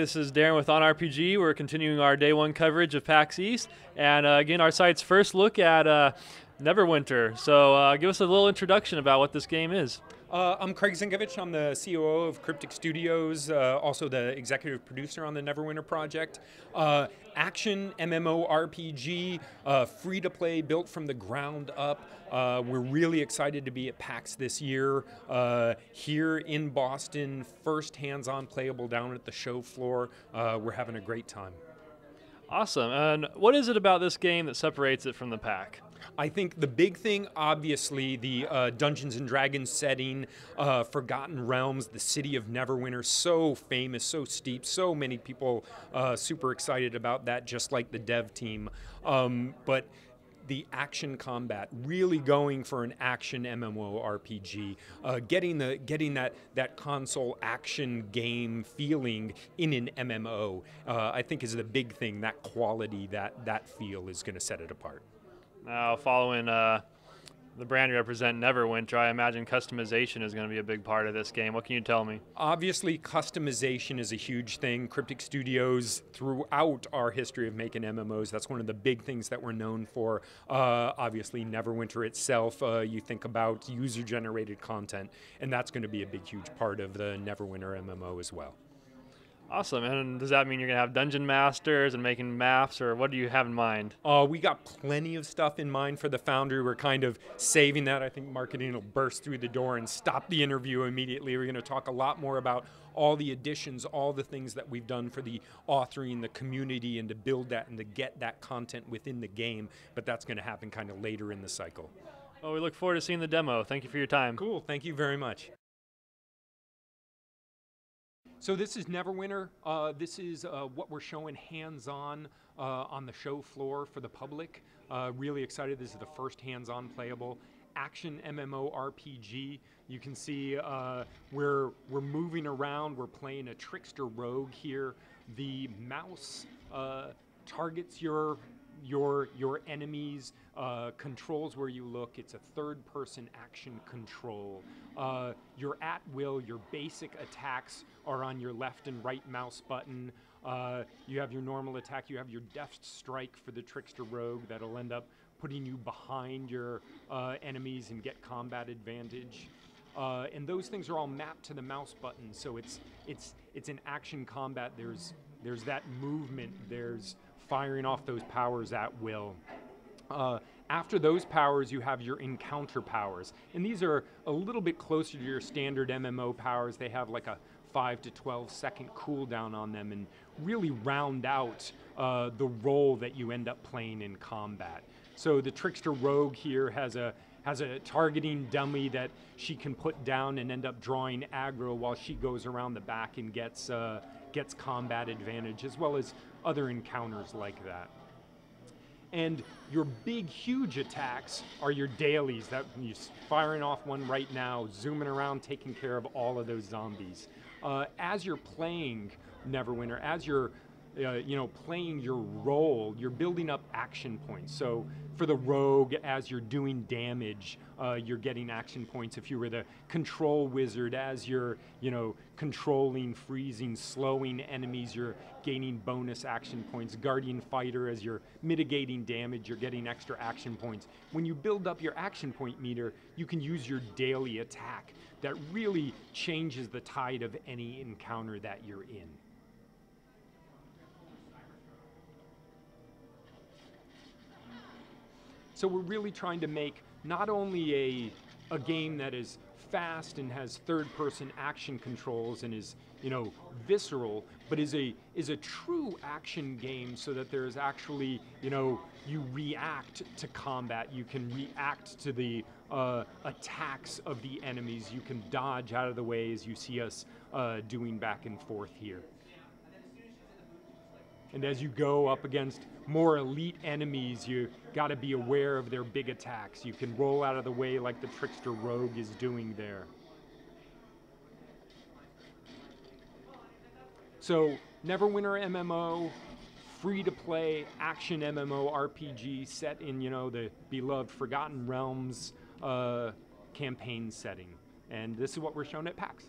this is Darren with OnRPG. We're continuing our day one coverage of PAX East, and again, our site's first look at Neverwinter. So give us a little introduction about what this game is. I'm Craig Zinkievich. I'm the COO of Cryptic Studios, also the executive producer on the Neverwinter project. Action MMORPG, free-to-play, built from the ground up. We're really excited to be at PAX this year. Here in Boston, first hands-on playable down at the show floor. We're having a great time. Awesome. And what is it about this game that separates it from the pack? I think the big thing, obviously, the Dungeons & Dragons setting, Forgotten Realms, the city of Neverwinter, so famous, so steep, so many people super excited about that, just like the dev team. But the action combat, really going for an action MMORPG, getting that console action game feeling in an MMO, I think is the big thing. That quality, that feel is going to set it apart. Now, following the brand you represent, Neverwinter, I imagine customization is going to be a big part of this game. What can you tell me? Obviously, customization is a huge thing. Cryptic Studios, throughout our history of making MMOs, that's one of the big things that we're known for. Obviously, Neverwinter itself, you think about user-generated content, and that's going to be a big, huge part of the Neverwinter MMO as well. Awesome. And does that mean you're going to have dungeon masters and making maps, or what do you have in mind? We got plenty of stuff in mind for the Foundry. We're kind of saving that. I think marketing will burst through the door and stop the interview immediately. We're going to talk a lot more about all the additions, all the things that we've done for the authoring, the community, and to build that and to get that content within the game. But that's going to happen kind of later in the cycle. Well, we look forward to seeing the demo. Thank you for your time. Cool. Thank you very much. So this is Neverwinter. This is what we're showing hands-on the show floor for the public. Really excited. This is the first hands-on playable action MMORPG. You can see we're moving around. We're playing a trickster rogue here. The mouse targets your enemies, controls where you look. It's a third-person action control. Your at will, your basic attacks are on your left and right mouse button. You have your normal attack. You have your deft strike for the trickster rogue that'll end up putting you behind your enemies and get combat advantage. And those things are all mapped to the mouse button, so it's an action combat. There's that movement. There's firing off those powers at will. After those powers, you have your encounter powers. And these are a little bit closer to your standard MMO powers. They have like a 5 to 12 second cooldown on them and really round out the role that you end up playing in combat. So the Trickster Rogue here has a targeting dummy that she can put down and end up drawing aggro while she goes around the back and gets combat advantage, as well as other encounters like that. And your big, huge attacks are your dailies. That you're firing off one right now, zooming around, taking care of all of those zombies. As you're playing Neverwinter, as you're playing your role, you're building up action points. So for the rogue, as you're doing damage, you're getting action points. If you were the control wizard, as you're controlling, freezing, slowing enemies, you're gaining bonus action points. Guardian fighter, as you're mitigating damage, you're getting extra action points. When you build up your action point meter, you can use your daily attack. That really changes the tide of any encounter that you're in. So we're really trying to make not only a game that is fast and has third-person action controls and is visceral, but is a true action game, so that there's actually you react to combat. You can react to the attacks of the enemies. You can dodge out of the way, as you see us doing back and forth here. And as you go up against more elite enemies, you got to be aware of their big attacks. You can roll out of the way like the Trickster Rogue is doing there. So, Neverwinter MMO, free-to-play action MMORPG set in, the beloved Forgotten Realms campaign setting. And this is what we're shown at PAX.